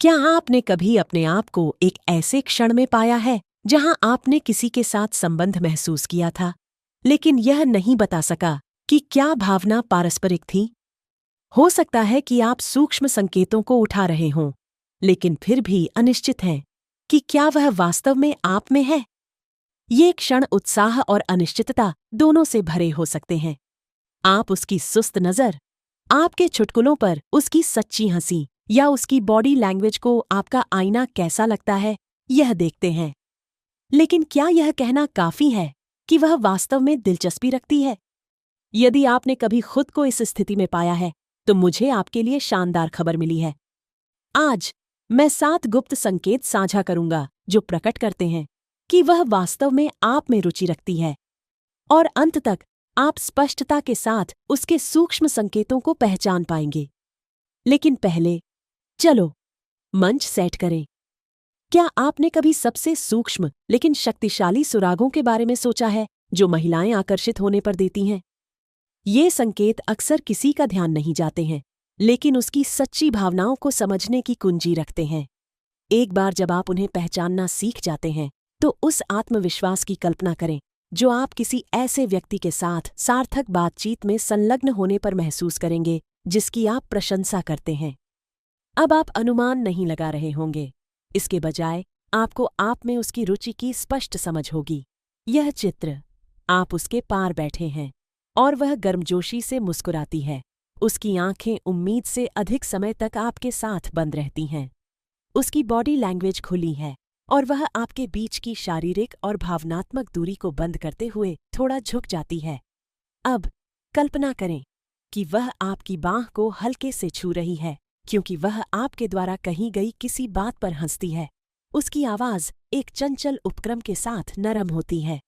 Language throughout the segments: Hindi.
क्या आपने कभी अपने आप को एक ऐसे क्षण में पाया है जहां आपने किसी के साथ संबंध महसूस किया था, लेकिन यह नहीं बता सका कि क्या भावना पारस्परिक थी? हो सकता है कि आप सूक्ष्म संकेतों को उठा रहे हों, लेकिन फिर भी अनिश्चित हैं कि क्या वह वास्तव में आप में है। ये क्षण उत्साह और अनिश्चितता दोनों से भरे हो सकते हैं। आप उसकी सुस्त नज़र, आपके चुटकुलों पर उसकी सच्ची हंसी या उसकी बॉडी लैंग्वेज को आपका आईना कैसा लगता है, यह देखते हैं। लेकिन क्या यह कहना काफी है कि वह वास्तव में दिलचस्पी रखती है? यदि आपने कभी खुद को इस स्थिति में पाया है, तो मुझे आपके लिए शानदार खबर मिली है। आज मैं 7 गुप्त संकेत साझा करूंगा जो प्रकट करते हैं कि वह वास्तव में आप में रुचि रखती है, और अंत तक आप स्पष्टता के साथ उसके सूक्ष्म संकेतों को पहचान पाएंगे। लेकिन पहले चलो मंच सेट करें। क्या आपने कभी सबसे सूक्ष्म लेकिन शक्तिशाली सुरागों के बारे में सोचा है जो महिलाएं आकर्षित होने पर देती हैं? ये संकेत अक्सर किसी का ध्यान नहीं जाते हैं, लेकिन उसकी सच्ची भावनाओं को समझने की कुंजी रखते हैं। एक बार जब आप उन्हें पहचानना सीख जाते हैं, तो उस आत्मविश्वास की कल्पना करें जो आप किसी ऐसे व्यक्ति के साथ सार्थक बातचीत में संलग्न होने पर महसूस करेंगे जिसकी आप प्रशंसा करते हैं। अब आप अनुमान नहीं लगा रहे होंगे, इसके बजाय आपको आप में उसकी रुचि की स्पष्ट समझ होगी। यह चित्र, आप उसके पार बैठे हैं और वह गर्मजोशी से मुस्कुराती है। उसकी आंखें उम्मीद से अधिक समय तक आपके साथ बंद रहती हैं। उसकी बॉडी लैंग्वेज खुली है और वह आपके बीच की शारीरिक और भावनात्मक दूरी को बंद करते हुए थोड़ा झुक जाती है। अब कल्पना करें कि वह आपकी बांह को हल्के से छू रही है, क्योंकि वह आपके द्वारा कही गई किसी बात पर हंसती है। उसकी आवाज एक चंचल उपक्रम के साथ नरम होती है।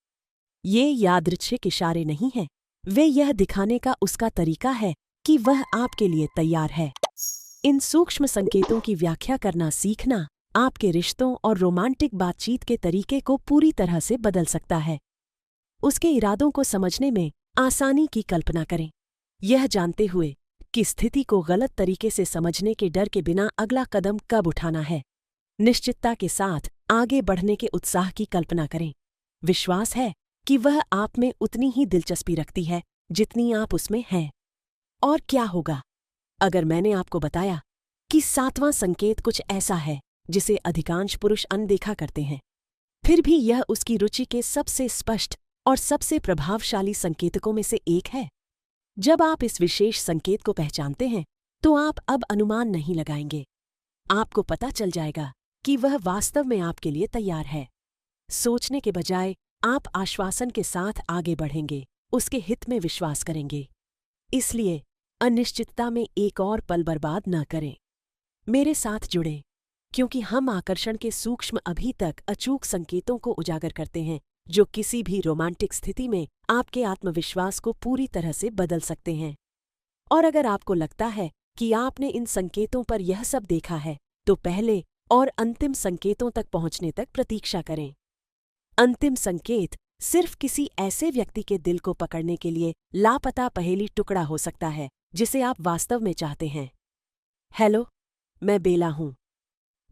ये यादृच्छिक इशारे नहीं हैं, वे यह दिखाने का उसका तरीका है कि वह आपके लिए तैयार है। इन सूक्ष्म संकेतों की व्याख्या करना सीखना आपके रिश्तों और रोमांटिक बातचीत के तरीके को पूरी तरह से बदल सकता है। उसके इरादों को समझने में आसानी की कल्पना करें, यह जानते हुए कि स्थिति को गलत तरीके से समझने के डर के बिना अगला कदम कब उठाना है। निश्चितता के साथ आगे बढ़ने के उत्साह की कल्पना करें। विश्वास है कि वह आप में उतनी ही दिलचस्पी रखती है जितनी आप उसमें हैं। और क्या होगा अगर मैंने आपको बताया कि 7वां संकेत कुछ ऐसा है जिसे अधिकांश पुरुष अनदेखा करते हैं, फिर भी यह उसकी रुचि के सबसे स्पष्ट और सबसे प्रभावशाली संकेतकों में से एक है। जब आप इस विशेष संकेत को पहचानते हैं, तो आप अब अनुमान नहीं लगाएंगे। आपको पता चल जाएगा कि वह वास्तव में आपके लिए तैयार है। सोचने के बजाय आप आश्वासन के साथ आगे बढ़ेंगे, उसके हित में विश्वास करेंगे। इसलिए अनिश्चितता में एक और पल बर्बाद न करें। मेरे साथ जुड़ें, क्योंकि हम आकर्षण के सूक्ष्म अभी तक अचूक संकेतों को उजागर करते हैं जो किसी भी रोमांटिक स्थिति में आपके आत्मविश्वास को पूरी तरह से बदल सकते हैं। और अगर आपको लगता है कि आपने इन संकेतों पर यह सब देखा है, तो पहले और अंतिम संकेतों तक पहुंचने तक प्रतीक्षा करें। अंतिम संकेत सिर्फ किसी ऐसे व्यक्ति के दिल को पकड़ने के लिए लापता पहेली टुकड़ा हो सकता है जिसे आप वास्तव में चाहते हैं। हेलो, मैं बेला हूं।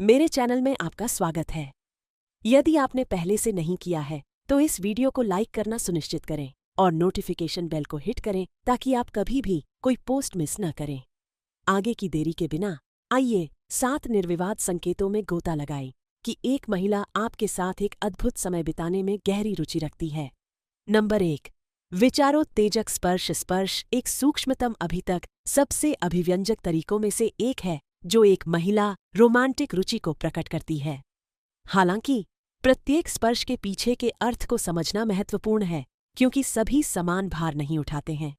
मेरे चैनल में आपका स्वागत है। यदि आपने पहले से नहीं किया है, तो इस वीडियो को लाइक करना सुनिश्चित करें और नोटिफिकेशन बेल को हिट करें ताकि आप कभी भी कोई पोस्ट मिस न करें। आगे की देरी के बिना आइए 7 निर्विवाद संकेतों में गोता लगाएं कि एक महिला आपके साथ एक अद्भुत समय बिताने में गहरी रुचि रखती है। नंबर 1, विचारोत्तेजक स्पर्श। स्पर्श एक सूक्ष्मतम, अभी तक सबसे अभिव्यंजक तरीकों में से एक है जो एक महिला रोमांटिक रुचि को प्रकट करती है। हालांकि प्रत्येक स्पर्श के पीछे के अर्थ को समझना महत्वपूर्ण है, क्योंकि सभी समान भार नहीं उठाते हैं।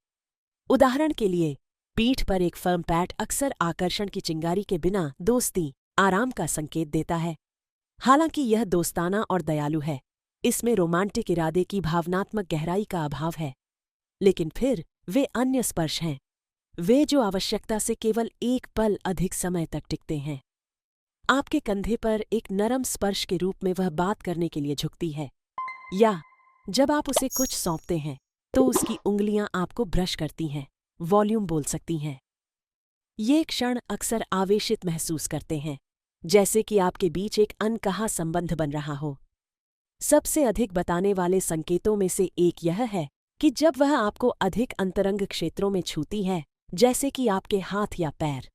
उदाहरण के लिए, पीठ पर एक फर्म पैट अक्सर आकर्षण की चिंगारी के बिना दोस्ती, आराम का संकेत देता है। हालांकि यह दोस्ताना और दयालु है, इसमें रोमांटिक इरादे की भावनात्मक गहराई का अभाव है। लेकिन फिर वे अन्य स्पर्श हैं, वे जो आवश्यकता से केवल एक पल अधिक समय तक टिकते हैं। आपके कंधे पर एक नरम स्पर्श के रूप में वह बात करने के लिए झुकती है, या जब आप उसे कुछ सौंपते हैं तो उसकी उंगलियां आपको ब्रश करती हैं, वॉल्यूम बोल सकती हैं। ये क्षण अक्सर आवेशित महसूस करते हैं, जैसे कि आपके बीच एक अनकहा संबंध बन रहा हो। सबसे अधिक बताने वाले संकेतों में से एक यह है कि जब वह आपको अधिक अंतरंग क्षेत्रों में छूती है, जैसे कि आपके हाथ या पैर।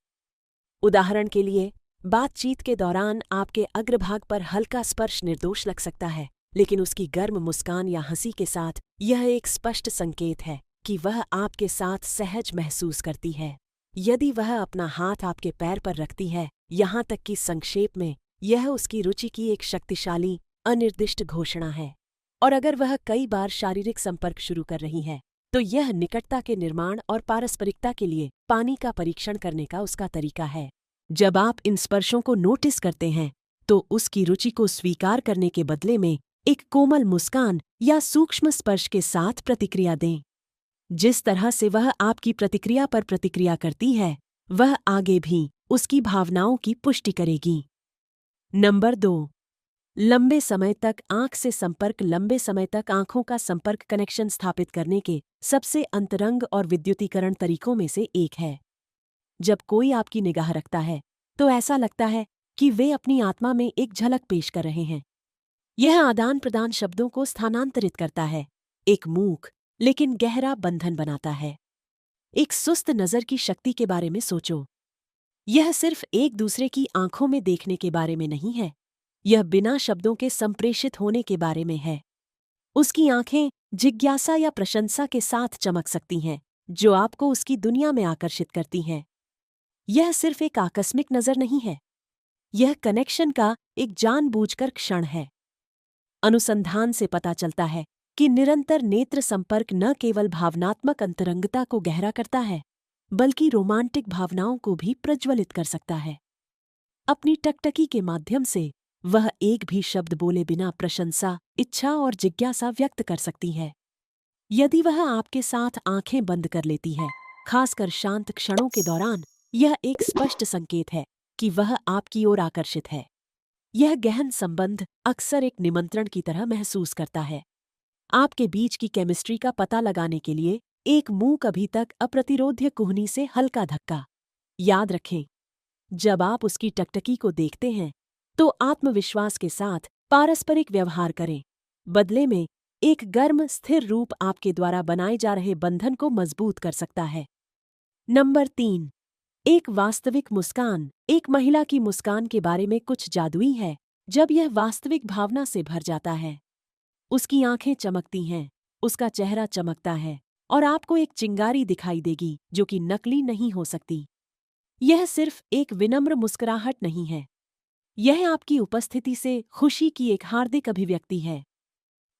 उदाहरण के लिए, बातचीत के दौरान आपके अग्रभाग पर हल्का स्पर्श निर्दोष लग सकता है, लेकिन उसकी गर्म मुस्कान या हंसी के साथ यह एक स्पष्ट संकेत है कि वह आपके साथ सहज महसूस करती है। यदि वह अपना हाथ आपके पैर पर रखती है, यहाँ तक कि संक्षेप में, यह उसकी रुचि की एक शक्तिशाली, अनिर्दिष्ट घोषणा है। और अगर वह कई बार शारीरिक संपर्क शुरू कर रही है, तो यह निकटता के निर्माण और पारस्परिकता के लिए पानी का परीक्षण करने का उसका तरीका है। जब आप इन स्पर्शों को नोटिस करते हैं, तो उसकी रुचि को स्वीकार करने के बदले में एक कोमल मुस्कान या सूक्ष्म स्पर्श के साथ प्रतिक्रिया दें। जिस तरह से वह आपकी प्रतिक्रिया पर प्रतिक्रिया करती है, वह आगे भी उसकी भावनाओं की पुष्टि करेगी। नंबर 2, लंबे समय तक आंख से संपर्क। लंबे समय तक आंखों का संपर्क कनेक्शन स्थापित करने के सबसे अंतरंग और विद्युतीकरण तरीकों में से एक है। जब कोई आपकी निगाह रखता है, तो ऐसा लगता है कि वे अपनी आत्मा में एक झलक पेश कर रहे हैं। यह आदान प्रदान शब्दों को स्थानांतरित करता है, एक मूक लेकिन गहरा बंधन बनाता है। एक सुस्त नज़र की शक्ति के बारे में सोचो। यह सिर्फ एक दूसरे की आंखों में देखने के बारे में नहीं है, यह बिना शब्दों के संप्रेषित होने के बारे में है। उसकी आंखें जिज्ञासा या प्रशंसा के साथ चमक सकती हैं, जो आपको उसकी दुनिया में आकर्षित करती हैं। यह सिर्फ एक आकस्मिक नज़र नहीं है, यह कनेक्शन का एक जानबूझकर क्षण है। अनुसंधान से पता चलता है कि निरंतर नेत्र संपर्क न केवल भावनात्मक अंतरंगता को गहरा करता है, बल्कि रोमांटिक भावनाओं को भी प्रज्वलित कर सकता है। अपनी टकटकी के माध्यम से वह एक भी शब्द बोले बिना प्रशंसा, इच्छा और जिज्ञासा व्यक्त कर सकती है। यदि वह आपके साथ आंखें बंद कर लेती है, खासकर शांत क्षणों के दौरान, यह एक स्पष्ट संकेत है कि वह आपकी ओर आकर्षित है। यह गहन संबंध अक्सर एक निमंत्रण की तरह महसूस करता है। आपके बीच की केमिस्ट्री का पता लगाने के लिए एक मूक अभी तक अप्रतिरोध्य कुहनी से हल्का धक्का। याद रखें, जब आप उसकी टकटकी को देखते हैं, तो आत्मविश्वास के साथ पारस्परिक व्यवहार करें। बदले में एक गर्म स्थिर रूप आपके द्वारा बनाए जा रहे बंधन को मजबूत कर सकता है। नंबर 3, एक वास्तविक मुस्कान। एक महिला की मुस्कान के बारे में कुछ जादुई है जब यह वास्तविक भावना से भर जाता है। उसकी आंखें चमकती हैं, उसका चेहरा चमकता है और आपको एक चिंगारी दिखाई देगी जो कि नकली नहीं हो सकती। यह सिर्फ एक विनम्र मुस्कुराहट नहीं है, यह आपकी उपस्थिति से खुशी की एक हार्दिक अभिव्यक्ति है।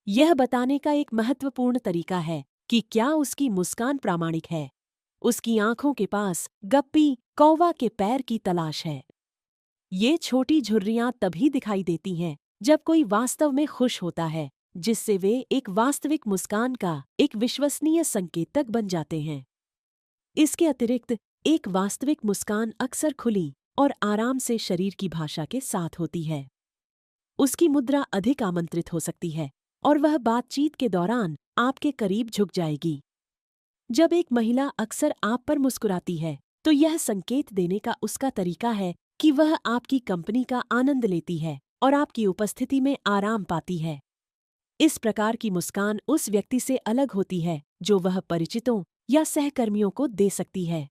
यह बताने का एक महत्वपूर्ण तरीका है कि क्या उसकी मुस्कान प्रामाणिक है। उसकी आंखों के पास गप्पी कौवा के पैर की तलाश है। ये छोटी झुर्रियां तभी दिखाई देती हैं जब कोई वास्तव में खुश होता है, जिससे वे एक वास्तविक मुस्कान का एक विश्वसनीय संकेतक बन जाते हैं। इसके अतिरिक्त एक वास्तविक मुस्कान अक्सर खुली और आराम से शरीर की भाषा के साथ होती है। उसकी मुद्रा अधिक आमंत्रित हो सकती है और वह बातचीत के दौरान आपके करीब झुक जाएगी। जब एक महिला अक्सर आप पर मुस्कुराती है, तो यह संकेत देने का उसका तरीका है कि वह आपकी कंपनी का आनंद लेती है और आपकी उपस्थिति में आराम पाती है। इस प्रकार की मुस्कान उस व्यक्ति से अलग होती है जो वह परिचितों या सहकर्मियों को दे सकती है।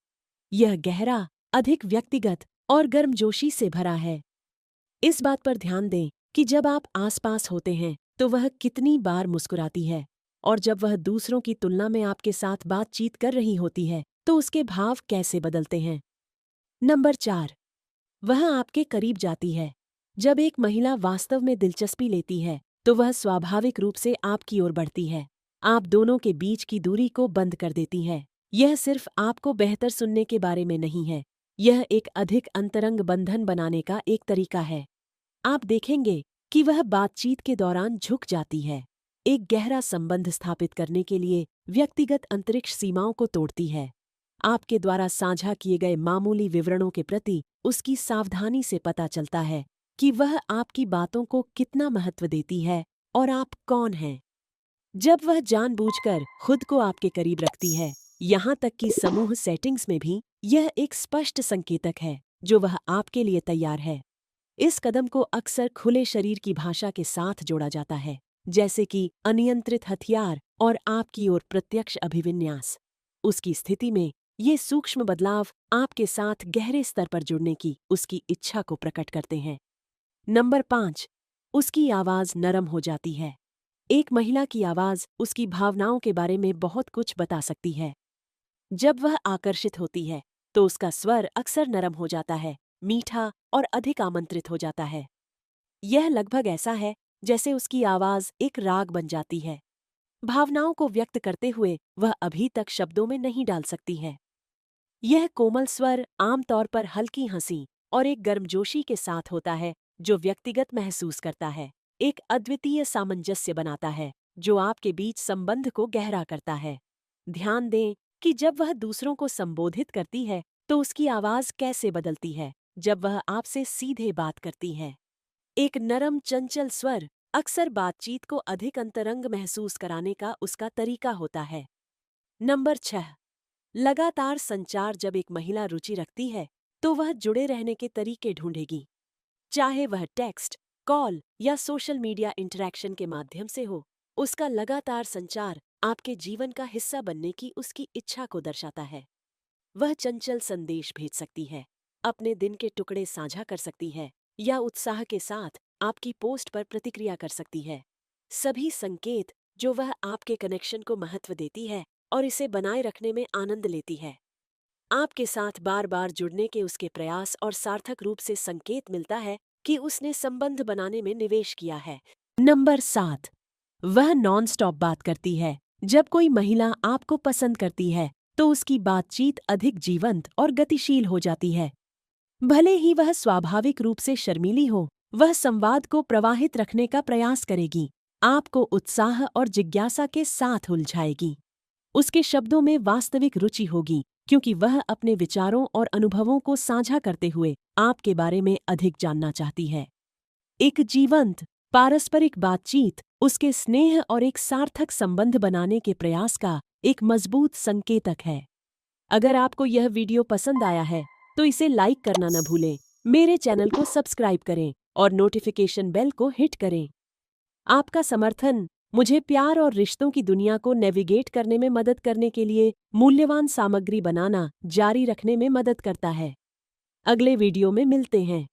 यह गहरा, अधिक व्यक्तिगत और गर्मजोशी से भरा है। इस बात पर ध्यान दें कि जब आप आसपास होते हैं तो वह कितनी बार मुस्कुराती है, और जब वह दूसरों की तुलना में आपके साथ बातचीत कर रही होती है तो उसके भाव कैसे बदलते हैं। नंबर 4, वह आपके करीब जाती है। जब एक महिला वास्तव में दिलचस्पी लेती है तो वह स्वाभाविक रूप से आपकी ओर बढ़ती है। आप दोनों के बीच की दूरी को बंद कर देती है। यह सिर्फ आपको बेहतर सुनने के बारे में नहीं है, यह एक अधिक अंतरंग बंधन बनाने का एक तरीका है। आप देखेंगे कि वह बातचीत के दौरान झुक जाती है, एक गहरा संबंध स्थापित करने के लिए व्यक्तिगत अंतरिक्ष सीमाओं को तोड़ती है। आपके द्वारा साझा किए गए मामूली विवरणों के प्रति उसकी सावधानी से पता चलता है कि वह आपकी बातों को कितना महत्व देती है और आप कौन हैं। जब वह जानबूझकर खुद को आपके करीब रखती है, यहाँ तक कि समूह सेटिंग्स में भी, यह एक स्पष्ट संकेतक है जो वह आपके लिए तैयार है। इस कदम को अक्सर खुले शरीर की भाषा के साथ जोड़ा जाता है, जैसे कि अनियंत्रित हथियार और आपकी ओर प्रत्यक्ष अभिविन्यास। उसकी स्थिति में ये सूक्ष्म बदलाव आपके साथ गहरे स्तर पर जुड़ने की उसकी इच्छा को प्रकट करते हैं। नंबर 5, उसकी आवाज नरम हो जाती है। एक महिला की आवाज उसकी भावनाओं के बारे में बहुत कुछ बता सकती है। जब वह आकर्षित होती है तो उसका स्वर अक्सर नरम हो जाता है, मीठा और अधिक आमंत्रित हो जाता है। यह लगभग ऐसा है जैसे उसकी आवाज एक राग बन जाती है। भावनाओं को व्यक्त करते हुए वह अभी तक शब्दों में नहीं डाल सकती है। यह कोमल स्वर आमतौर पर हल्की हंसी और एक गर्मजोशी के साथ होता है जो व्यक्तिगत महसूस करता है, एक अद्वितीय सामंजस्य बनाता है जो आपके बीच संबंध को गहरा करता है। ध्यान दें कि जब वह दूसरों को संबोधित करती है तो उसकी आवाज कैसे बदलती है जब वह आपसे सीधे बात करती है। एक नरम चंचल स्वर अक्सर बातचीत को अधिक अंतरंग महसूस कराने का उसका तरीका होता है। नंबर 6, लगातार संचार। जब एक महिला रुचि रखती है तो वह जुड़े रहने के तरीके ढूंढेगी, चाहे वह टेक्स्ट, कॉल या सोशल मीडिया इंटरैक्शन के माध्यम से हो। उसका लगातार संचार आपके जीवन का हिस्सा बनने की उसकी इच्छा को दर्शाता है। वह चंचल संदेश भेज सकती है, अपने दिन के टुकड़े साझा कर सकती है या उत्साह के साथ आपकी पोस्ट पर प्रतिक्रिया कर सकती है। सभी संकेत जो वह आपके कनेक्शन को महत्व देती है और इसे बनाए रखने में आनंद लेती है। आपके साथ बार बार जुड़ने के उसके प्रयास और सार्थक रूप से संकेत मिलता है कि उसने संबंध बनाने में निवेश किया है। नंबर 7, वह नॉन स्टॉप बात करती है। जब कोई महिला आपको पसंद करती है तो उसकी बातचीत अधिक जीवंत और गतिशील हो जाती है। भले ही वह स्वाभाविक रूप से शर्मीली हो, वह संवाद को प्रवाहित रखने का प्रयास करेगी, आपको उत्साह और जिज्ञासा के साथ उलझाएगी। उसके शब्दों में वास्तविक रुचि होगी क्योंकि वह अपने विचारों और अनुभवों को साझा करते हुए आपके बारे में अधिक जानना चाहती है। एक जीवंत, पारस्परिक बातचीत उसके स्नेह और एक सार्थक संबंध बनाने के प्रयास का एक मजबूत संकेतक है। अगर आपको यह वीडियो पसंद आया है तो इसे लाइक करना न भूलें, मेरे चैनल को सब्सक्राइब करें और नोटिफिकेशन बेल को हिट करें। आपका समर्थन मुझे प्यार और रिश्तों की दुनिया को नेविगेट करने में मदद करने के लिए मूल्यवान सामग्री बनाना जारी रखने में मदद करता है। अगले वीडियो में मिलते हैं।